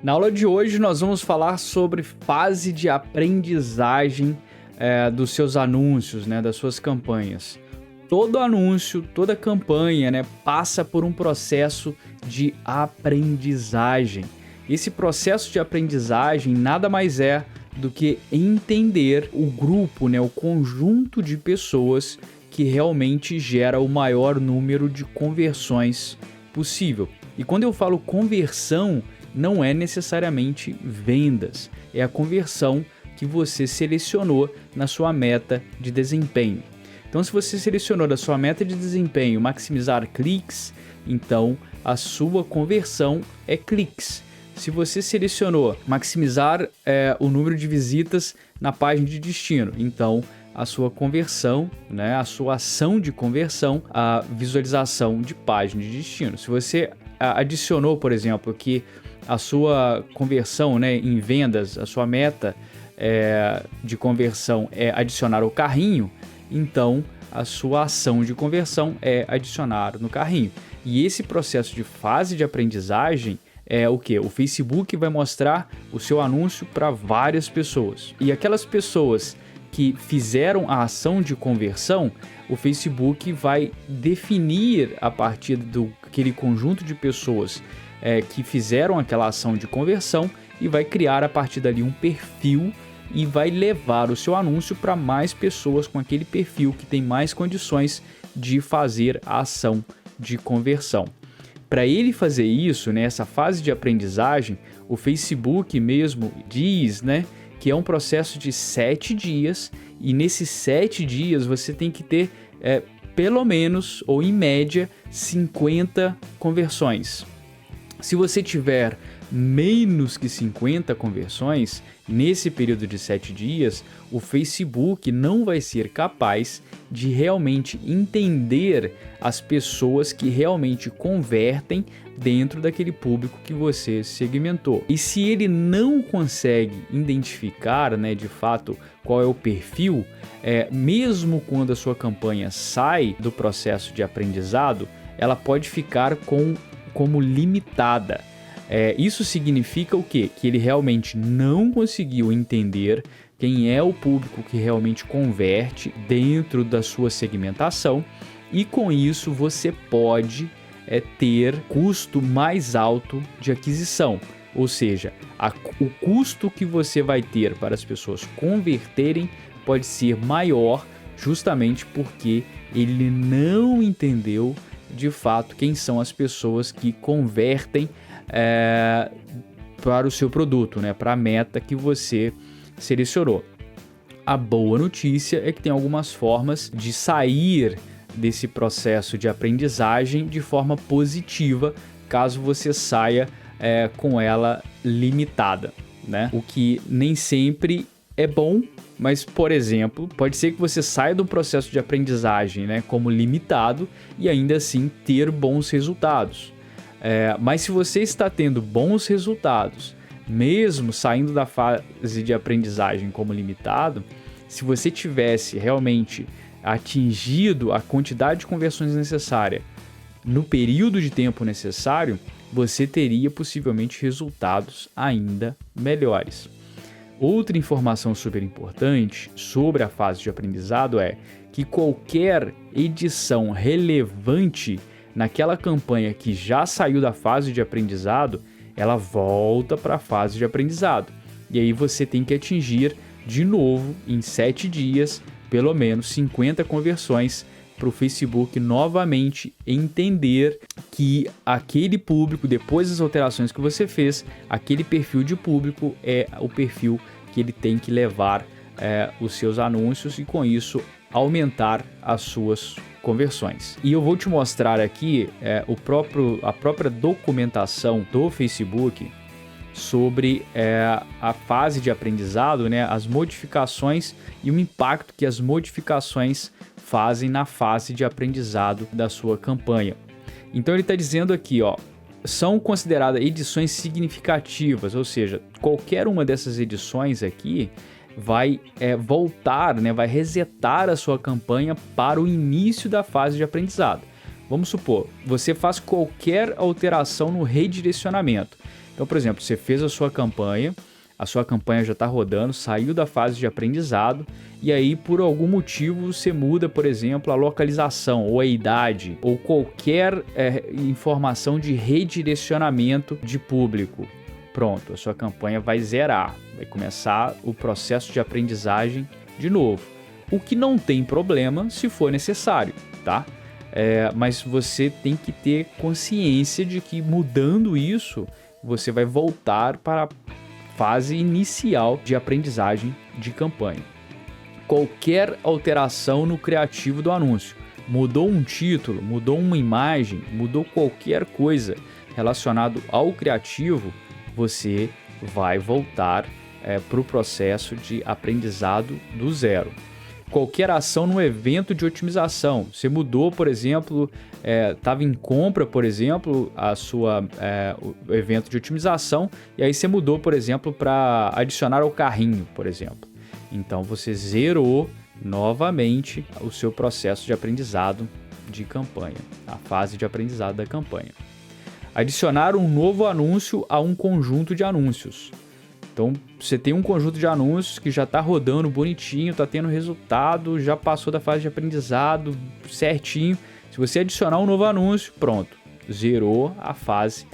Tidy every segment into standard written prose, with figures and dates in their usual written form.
Na aula de hoje nós vamos falar sobre fase de aprendizagem dos seus anúncios, né, das suas campanhas. Todo anúncio, toda campanha, né, passa por um processo de aprendizagem. Esse processo de aprendizagem nada mais é do que entender o grupo, né, o conjunto de pessoas que realmente gera o maior número de conversões possível. E quando eu falo conversão, não é necessariamente vendas, é a conversão que você selecionou na sua meta de desempenho. Então, se você selecionou da sua meta de desempenho maximizar cliques, então a sua conversão é cliques. Se você selecionou maximizar o número de visitas na página de destino, então a sua conversão, né, a sua ação de conversão, a visualização de página de destino. Se você adicionou, por exemplo, que a sua conversão, né, em vendas, a sua meta de conversão é adicionar o carrinho, então a sua ação de conversão é adicionar no carrinho. E esse processo de fase de aprendizagem é o que? O Facebook vai mostrar o seu anúncio para várias pessoas. E aquelas pessoas que fizeram a ação de conversão, o Facebook vai definir a partir daquele conjunto de pessoas que fizeram aquela ação de conversão e vai criar a partir dali um perfil e vai levar o seu anúncio para mais pessoas com aquele perfil que tem mais condições de fazer a ação de conversão. Para ele fazer isso, nessa fase de aprendizagem, o Facebook mesmo diz, né, que é um processo de 7 dias e nesses 7 dias você tem que ter pelo menos, ou em média, 50 conversões. Se você tiver menos que 50 conversões, nesse período de 7 dias, o Facebook não vai ser capaz de realmente entender as pessoas que realmente convertem dentro daquele público que você segmentou. E se ele não consegue identificar, né, de fato, qual é o perfil, mesmo quando a sua campanha sai do processo de aprendizado, ela pode ficar como limitada. Isso significa o quê? Que ele realmente não conseguiu entender quem é o público que realmente converte dentro da sua segmentação e com isso você pode ter custo mais alto de aquisição, ou seja, o custo que você vai ter para as pessoas converterem pode ser maior justamente porque ele não entendeu de fato quem são as pessoas que convertem para o seu produto, né, para a meta que você selecionou. A boa notícia é que tem algumas formas de sair desse processo de aprendizagem de forma positiva, caso você saia com ela limitada, né? O que nem sempre é bom, mas, por exemplo, pode ser que você saia do processo de aprendizagem, né, como limitado e ainda assim ter bons resultados. Mas se você está tendo bons resultados, mesmo saindo da fase de aprendizagem como limitado, se você tivesse realmente atingido a quantidade de conversões necessária no período de tempo necessário, você teria possivelmente resultados ainda melhores. Outra informação super importante sobre a fase de aprendizado é que qualquer edição relevante naquela campanha que já saiu da fase de aprendizado, ela volta para a fase de aprendizado. E aí você tem que atingir de novo, em 7 dias, pelo menos 50 conversões para o Facebook novamente entender que aquele público, depois das alterações que você fez, aquele perfil de público é o perfil que ele tem que levar os seus anúncios e com isso aumentar as suas conversões. E eu vou te mostrar aqui a própria documentação do Facebook sobre a fase de aprendizado, né, as modificações e o impacto que as modificações fazem na fase de aprendizado da sua campanha. Então ele está dizendo aqui, são consideradas edições significativas, ou seja, qualquer uma dessas edições aqui vai voltar, né, vai resetar a sua campanha para o início da fase de aprendizado. Vamos supor, você faz qualquer alteração no redirecionamento Então, por exemplo, você fez a sua campanha já está rodando, saiu da fase de aprendizado e aí por algum motivo você muda, por exemplo, a localização ou a idade ou qualquer informação de redirecionamento de público. Pronto, a sua campanha vai zerar, vai começar o processo de aprendizagem de novo. O que não tem problema se for necessário, tá? Mas você tem que ter consciência de que mudando isso, você vai voltar para a fase inicial de aprendizagem de campanha. Qualquer alteração no criativo do anúncio, mudou um título, mudou uma imagem, mudou qualquer coisa relacionado ao criativo, você vai voltar para o processo de aprendizado do zero. Qualquer ação no evento de otimização. Você mudou, por exemplo, estava em compra, por exemplo, o evento de otimização, e aí você mudou, por exemplo, para adicionar ao carrinho, por exemplo. Então você zerou novamente o seu processo de aprendizado de campanha, a fase de aprendizado da campanha. Adicionar um novo anúncio a um conjunto de anúncios. Então, você tem um conjunto de anúncios que já está rodando bonitinho, está tendo resultado, já passou da fase de aprendizado certinho. Se você adicionar um novo anúncio, pronto, zerou a fase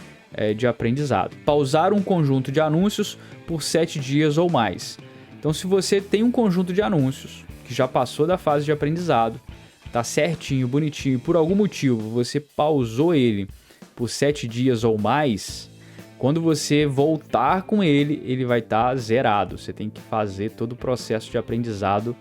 de aprendizado. Pausar um conjunto de anúncios por 7 dias ou mais. Então, se você tem um conjunto de anúncios que já passou da fase de aprendizado, está certinho, bonitinho, por algum motivo você pausou ele por 7 dias ou mais, quando você voltar com ele, ele vai estar zerado. Você tem que fazer todo o processo de aprendizado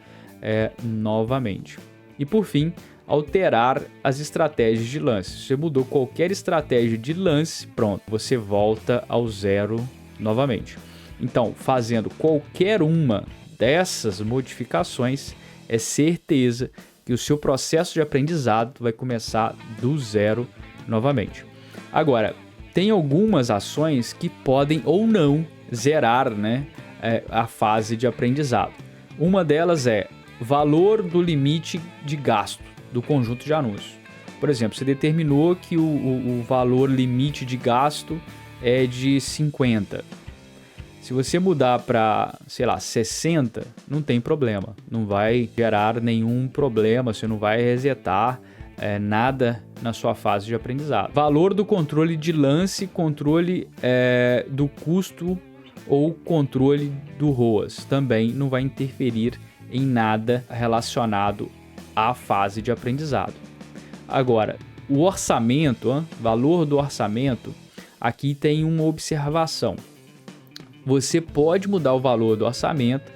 novamente. E por fim, alterar as estratégias de lance. Se você mudou qualquer estratégia de lance, pronto, você volta ao zero novamente. Então, fazendo qualquer uma dessas modificações, é certeza que o seu processo de aprendizado vai começar do zero novamente. Agora, tem algumas ações que podem ou não zerar, né, a fase de aprendizado. Uma delas é valor do limite de gasto do conjunto de anúncios. Por exemplo, você determinou que o valor limite de gasto é de 50. Se você mudar para, 60, não tem problema. Não vai gerar nenhum problema, você não vai resetar nada na sua fase de aprendizado. Valor do controle de lance, controle do custo ou controle do ROAS. Também não vai interferir em nada relacionado à fase de aprendizado. Agora, o orçamento, valor do orçamento, aqui tem uma observação. Você pode mudar o valor do orçamento,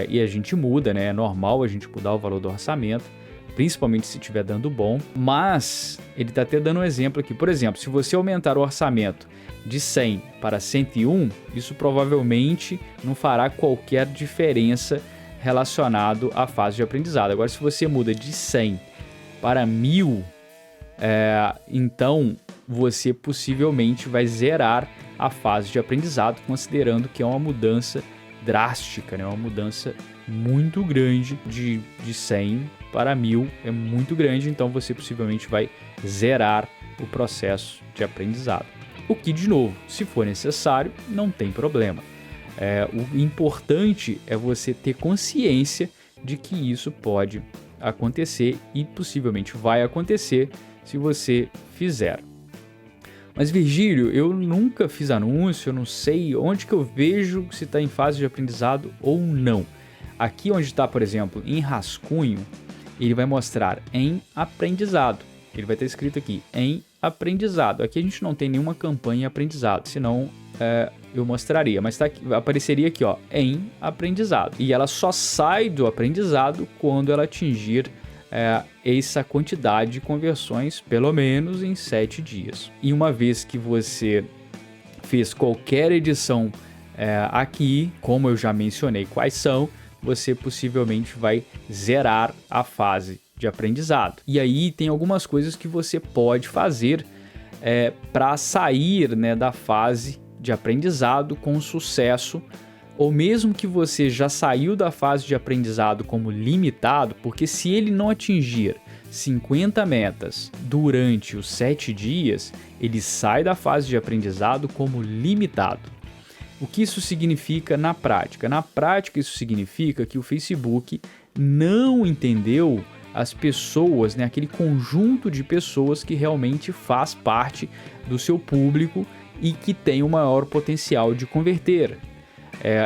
e a gente muda, né? É normal a gente mudar o valor do orçamento, principalmente se estiver dando bom, mas ele está até dando um exemplo aqui. Por exemplo, se você aumentar o orçamento de 100 para 101, isso provavelmente não fará qualquer diferença relacionado à fase de aprendizado. Agora, se você muda de 100 para 1000, então você possivelmente vai zerar a fase de aprendizado, considerando que é uma mudança drástica, né? Uma mudança muito grande de 100 para 1000, é muito grande, então você possivelmente vai zerar o processo de aprendizado. O que, de novo, se for necessário, não tem problema. O importante é você ter consciência de que isso pode acontecer e possivelmente vai acontecer se você fizer. Mas, Virgílio, eu nunca fiz anúncio, eu não sei onde que eu vejo se está em fase de aprendizado ou não. Aqui onde está, por exemplo, em rascunho, ele vai mostrar em aprendizado. Ele vai estar escrito aqui, em aprendizado. Aqui a gente não tem nenhuma campanha em aprendizado, senão eu mostraria. Mas apareceria aqui, em aprendizado. E ela só sai do aprendizado quando ela atingir essa quantidade de conversões, pelo menos em 7 dias. E uma vez que você fez qualquer edição aqui, como eu já mencionei quais são, você possivelmente vai zerar a fase de aprendizado. E aí tem algumas coisas que você pode fazer para sair, né, da fase de aprendizado com sucesso, ou mesmo que você já saiu da fase de aprendizado como limitado, porque se ele não atingir 50 metas durante os 7 dias, ele sai da fase de aprendizado como limitado. O que isso significa na prática? Na prática, isso significa que o Facebook não entendeu as pessoas, né, aquele conjunto de pessoas que realmente faz parte do seu público e que tem o maior potencial de converter.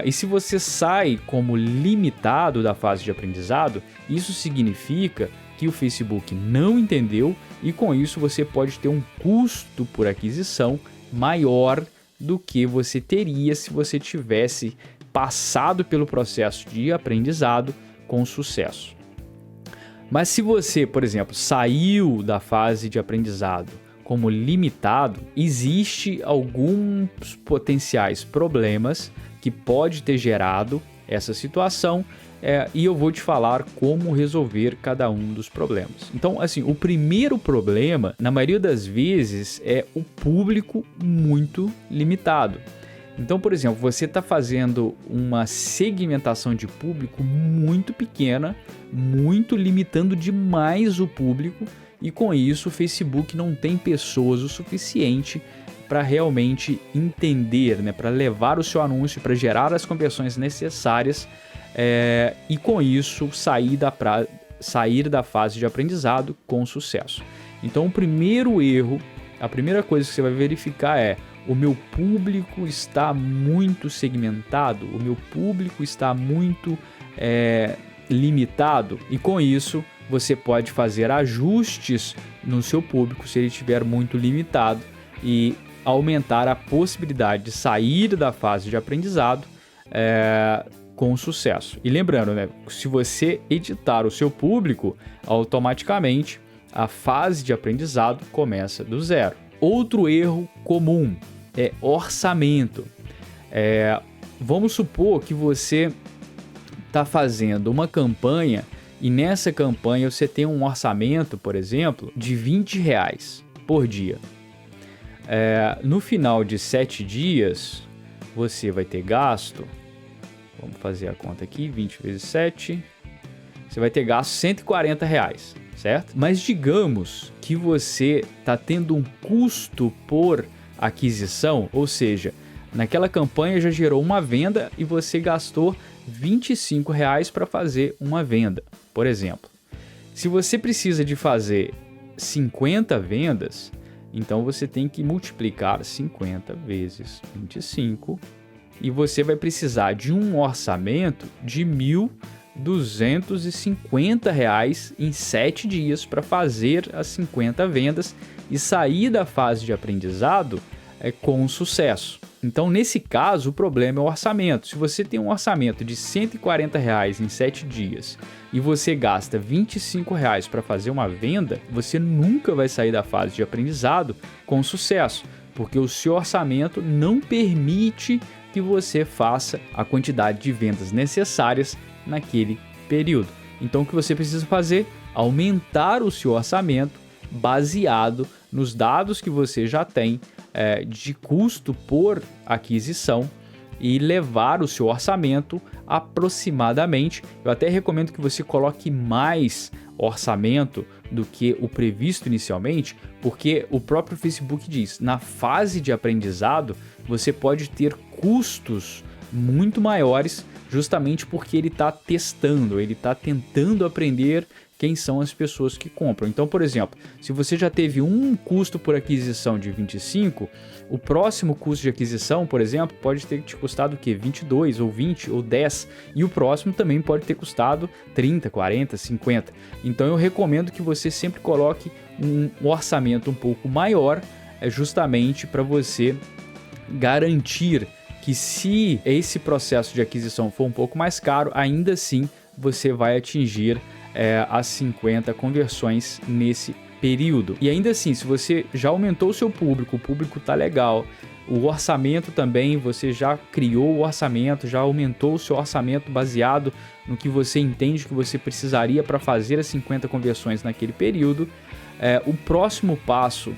E se você sai como limitado da fase de aprendizado, isso significa que o Facebook não entendeu e com isso você pode ter um custo por aquisição maior do que você teria se você tivesse passado pelo processo de aprendizado com sucesso. Mas se você, por exemplo, saiu da fase de aprendizado como limitado, existe alguns potenciais problemas que pode ter gerado essa situação e eu vou te falar como resolver cada um dos problemas. Então, assim, o primeiro problema, na maioria das vezes, é o público muito limitado. Então, por exemplo, você está fazendo uma segmentação de público muito pequena, muito limitando demais o público e com isso o Facebook não tem pessoas o suficiente para realmente entender, né, para levar o seu anúncio, para gerar as conversões necessárias e com isso sair da fase de aprendizado com sucesso. Então o primeiro erro, a primeira coisa que você vai verificar é: o meu público está muito segmentado, o meu público está muito limitado e com isso você pode fazer ajustes no seu público se ele estiver muito limitado e aumentar a possibilidade de sair da fase de aprendizado com sucesso. E lembrando, né, se você editar o seu público, automaticamente a fase de aprendizado começa do zero. Outro erro comum é orçamento. Vamos supor que você está fazendo uma campanha e nessa campanha você tem um orçamento, por exemplo, de R$20 por dia. No final de 7 dias, você vai ter gasto, vamos fazer a conta aqui, 20 vezes 7, você vai ter gasto R$140, certo? Mas digamos que você está tendo um custo por aquisição, ou seja, naquela campanha já gerou uma venda e você gastou R$25 para fazer uma venda, por exemplo. Se você precisa de fazer 50 vendas, então você tem que multiplicar 50 vezes 25 e você vai precisar de um orçamento de R$1.250 em 7 dias para fazer as 50 vendas e sair da fase de aprendizado com sucesso. Então, nesse caso, o problema é o orçamento. Se você tem um orçamento de R$140 em 7 dias e você gasta R$25 para fazer uma venda, você nunca vai sair da fase de aprendizado com sucesso, porque o seu orçamento não permite que você faça a quantidade de vendas necessárias naquele período. Então, o que você precisa fazer? Aumentar o seu orçamento baseado nos dados que você já tem de custo por aquisição e levar o seu orçamento aproximadamente. Eu até recomendo que você coloque mais orçamento do que o previsto inicialmente, porque o próprio Facebook diz, na fase de aprendizado você pode ter custos muito maiores justamente porque ele está testando, ele está tentando aprender quem são as pessoas que compram. Então, por exemplo, se você já teve um custo por aquisição de 25, o próximo custo de aquisição, por exemplo, pode ter te custado o quê? 22 ou 20 ou 10 e o próximo também pode ter custado 30, 40, 50. Então eu recomendo que você sempre coloque um orçamento um pouco maior, justamente para você garantir que se esse processo de aquisição for um pouco mais caro, ainda assim você vai atingir as 50 conversões nesse período. E ainda assim, se você já aumentou o seu público, o público tá legal, o orçamento também, você já criou o orçamento, já aumentou o seu orçamento baseado no que você entende que você precisaria para fazer as 50 conversões naquele período, o próximo passo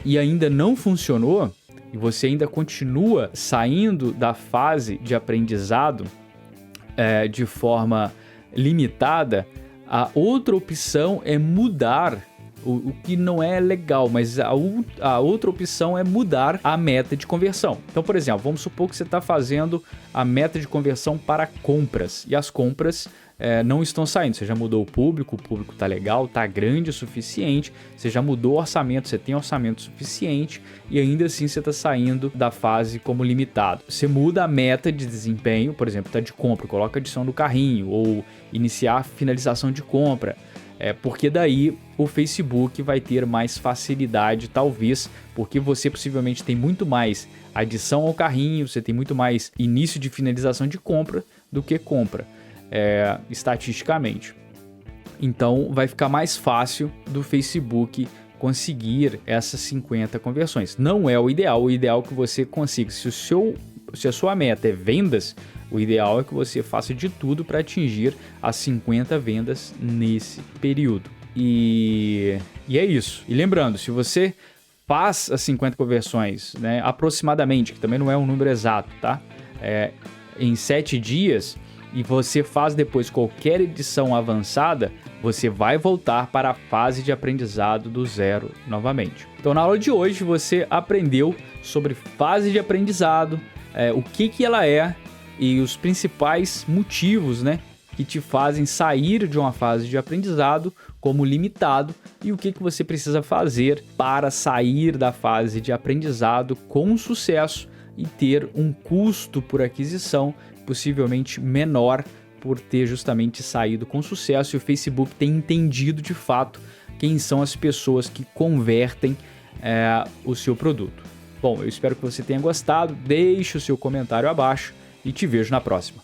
e ainda não funcionou, e você ainda continua saindo da fase de aprendizado de forma limitada, a outra opção é mudar o que não é legal, mas a outra opção é mudar a meta de conversão. Então, por exemplo, vamos supor que você está fazendo a meta de conversão para compras e as compras não estão saindo. Você já mudou o público tá legal, tá grande o suficiente, você já mudou o orçamento, você tem orçamento suficiente e ainda assim você está saindo da fase como limitado. Você muda a meta de desempenho, por exemplo, tá de compra, coloca adição no carrinho ou iniciar finalização de compra. Porque daí o Facebook vai ter mais facilidade, talvez, porque você possivelmente tem muito mais adição ao carrinho, você tem muito mais início de finalização de compra do que compra. Estatisticamente. Então vai ficar mais fácil do Facebook conseguir essas 50 conversões. Não é o ideal é que você consiga. Se a sua meta é vendas, o ideal é que você faça de tudo para atingir as 50 vendas nesse período. E é isso. E lembrando, se você faz as 50 conversões, né, aproximadamente, que também não é um número exato, tá? Em 7 dias, e você faz depois qualquer edição avançada, você vai voltar para a fase de aprendizado do zero novamente. Então, na aula de hoje, você aprendeu sobre fase de aprendizado, o que ela é e os principais motivos, né, que te fazem sair de uma fase de aprendizado como limitado e o que você precisa fazer para sair da fase de aprendizado com sucesso e ter um custo por aquisição possivelmente menor por ter justamente saído com sucesso, e o Facebook tem entendido de fato quem são as pessoas que convertem o seu produto. Bom, eu espero que você tenha gostado, deixe o seu comentário abaixo e te vejo na próxima.